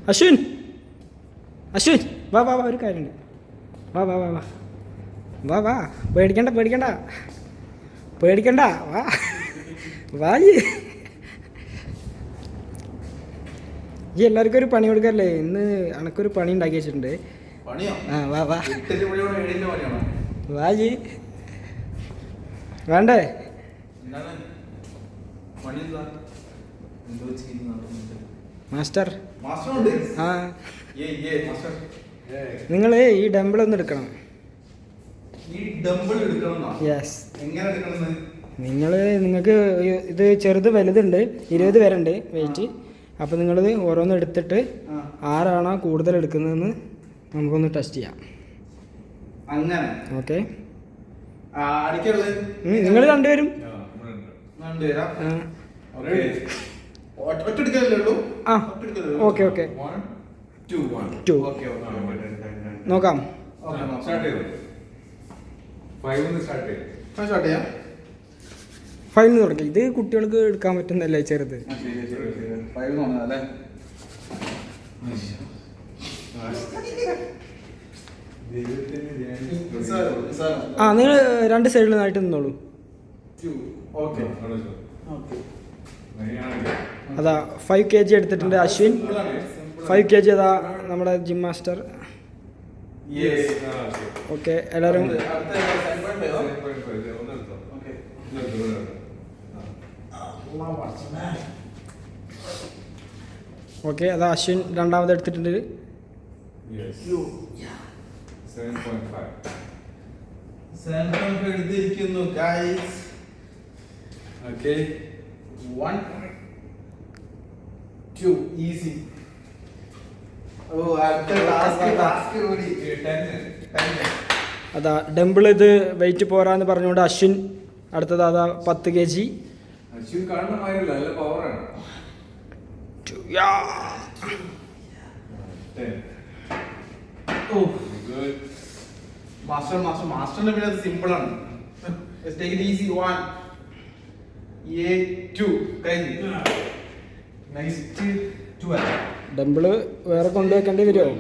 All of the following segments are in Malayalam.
അശ്വിൻ അശ്വിൻ വാ വാ വാ, ഒരു കാര്യമുണ്ട്. വാ വാ വാ വാ വാ വാ, പേടിക്കണ്ട പേടിക്കണ്ട പേടിക്കണ്ട, വാ വാ. ഈ എല്ലാവർക്കും ഒരു പണി കൊടുക്കല്ലേ? ഇന്ന് അനക്കൊരു പണി ഉണ്ടാക്കി വെച്ചിട്ടുണ്ട്. ആ വാ വാ വാ ജി. വേണ്ടേ? മാസ്റ്റർ ആ, നിങ്ങൾ ഈ ഡംബിൾ ഒന്ന് എടുക്കണം. യെസ്. നിങ്ങൾക്ക് ഇത് ചെറുത് വലുതുണ്ട്, 20 പേരുണ്ട് വെയിറ്റ്. അപ്പോൾ നിങ്ങളിത് ഓരോന്ന് എടുത്തിട്ട് ആരാണോ കൂടുതൽ എടുക്കുന്നതെന്ന് നമുക്കൊന്ന് ടെസ്റ്റ് ചെയ്യാം. അങ്ങനെ ഓക്കെ. നിങ്ങൾ രണ്ടുപേരും ആ ഓക്കെ ഓക്കെ. 2 നോക്കാം. 5 തുടങ്ങി. ഇത് കുട്ടികൾക്ക് എടുക്കാൻ പറ്റുന്നല്ലേ ചെറുത്. ആ നിങ്ങൾ 2 സൈഡിൽ നിന്നായിട്ട് നിന്നോളൂ. അതാ 5 kg എടുത്തിട്ടുണ്ട് അശ്വിൻ. 5 kg അതാ നമ്മുടെ ജിം മാസ്റ്റർ. ഓക്കെ എല്ലാവരും. ഓക്കെ അതാ അശ്വിൻ രണ്ടാമത് എടുത്തിട്ടുണ്ട്. 7.5 എടുത്തിരിക്കുന്നു ഗൈസ്. Okay 1 2 easy. ഓ അടുത്ത ടാസ്ക് കൂടി 10. അതാ ഡംബിൾ ഇത് വെയിറ്റ് പോരാന്ന് പറഞ്ഞുകൊണ്ട് അശ്വിൻ അടുത്തത് അതാ 10 kg. അശ്വിൻ കാണുന്ന മാതിരിയല്ല, നല്ല പവറാണ്. മാസ്റ്ററിന്റെ പിന്നെ അത് സിമ്പിൾ ആണ്. Take it easy. 1 2 കഴിഞ്ഞു. നെക്സ്റ്റ് 12. ഡംബിള് വേറെ കൊണ്ടുവെക്കേണ്ടി വരുമോ?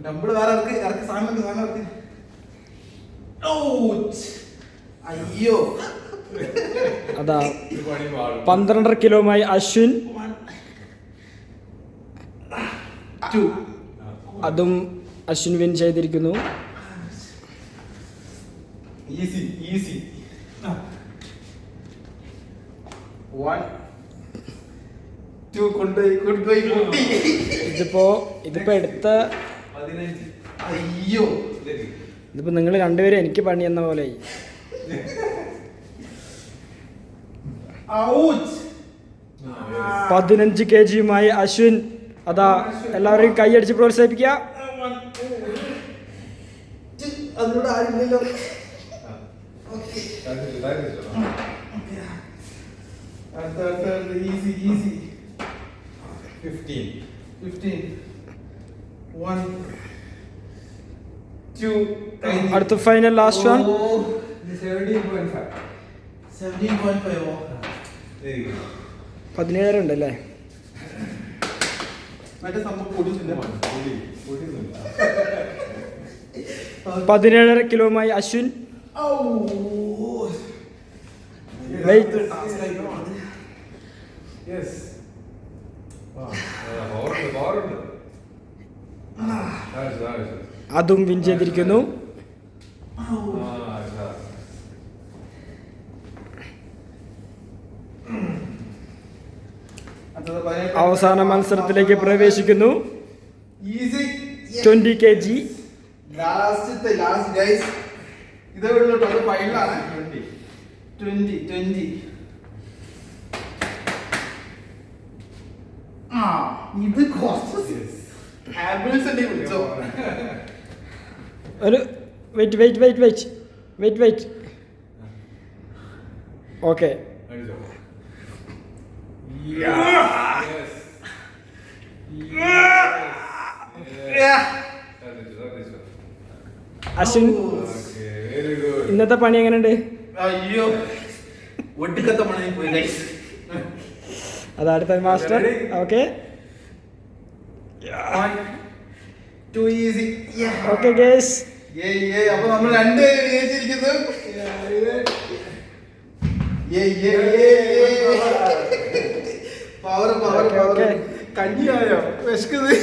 ഡംബിൾ വേറെ ഇറക്കി സാധനം. അയ്യോ അതാ 12.5 കിലോമായി അശ്വിൻ. 2 അതും അശ്വിൻ വിൻ ചെയ്തിരിക്കുന്നു. ഈസി 1 2 കൊണ്ടുപോയി പൊട്ടി. ഇതിപ്പോ എടുത്ത 15. അയ്യോ ഇതിപ്പോ നിങ്ങൾ രണ്ടുപേരും എനിക്ക് പണി എന്ന പോലെ. 15 kg അശ്വിൻ. അതാ എല്ലാവരെയും കൈയടിച്ച് പ്രോത്സാഹിപ്പിക്കുക. അതിലൂടെ ആരില്ലല്ലോ. ഈസി 15. 1 2 അടുത്ത ഫൈനൽ ലാസ്റ്റ് വൺ. 17.5. 17 ഉണ്ടല്ലേ? മറ്റേ സംഭവം പൊടിച്ചില്ല. 17.5 കിലോമായി അശ്വിൻ. വെയിറ്റ് അതും വിൻ ചെയ്തിരിക്കുന്നു. അവസാന മത്സരത്തിലേക്ക് പ്രവേശിക്കുന്നു. 20 kg. Last guys. ഇതേ ഉള്ളൂ. ഫൈനലാണ്. 20. ഇത് കുറച്ച് ആംബുലൻസ് വിളിച്ചോ? ഒരു വെയിറ്റ്. ഓക്കെ അശ്വിൻ ഇന്നത്തെ പണി എങ്ങനെയുണ്ട്? അയ്യോ ഒട്ടിക്കത്ത പണി പോയി ഗൈസ്. അത് അടുത്ത master. Okay too easy. Okay guys, അപ്പൊ നമ്മൾ രണ്ട് വിജയിച്ചിരിക്കുന്നു. Power power power. കഞ്ഞിയായോ വിശക്കുന്നത്?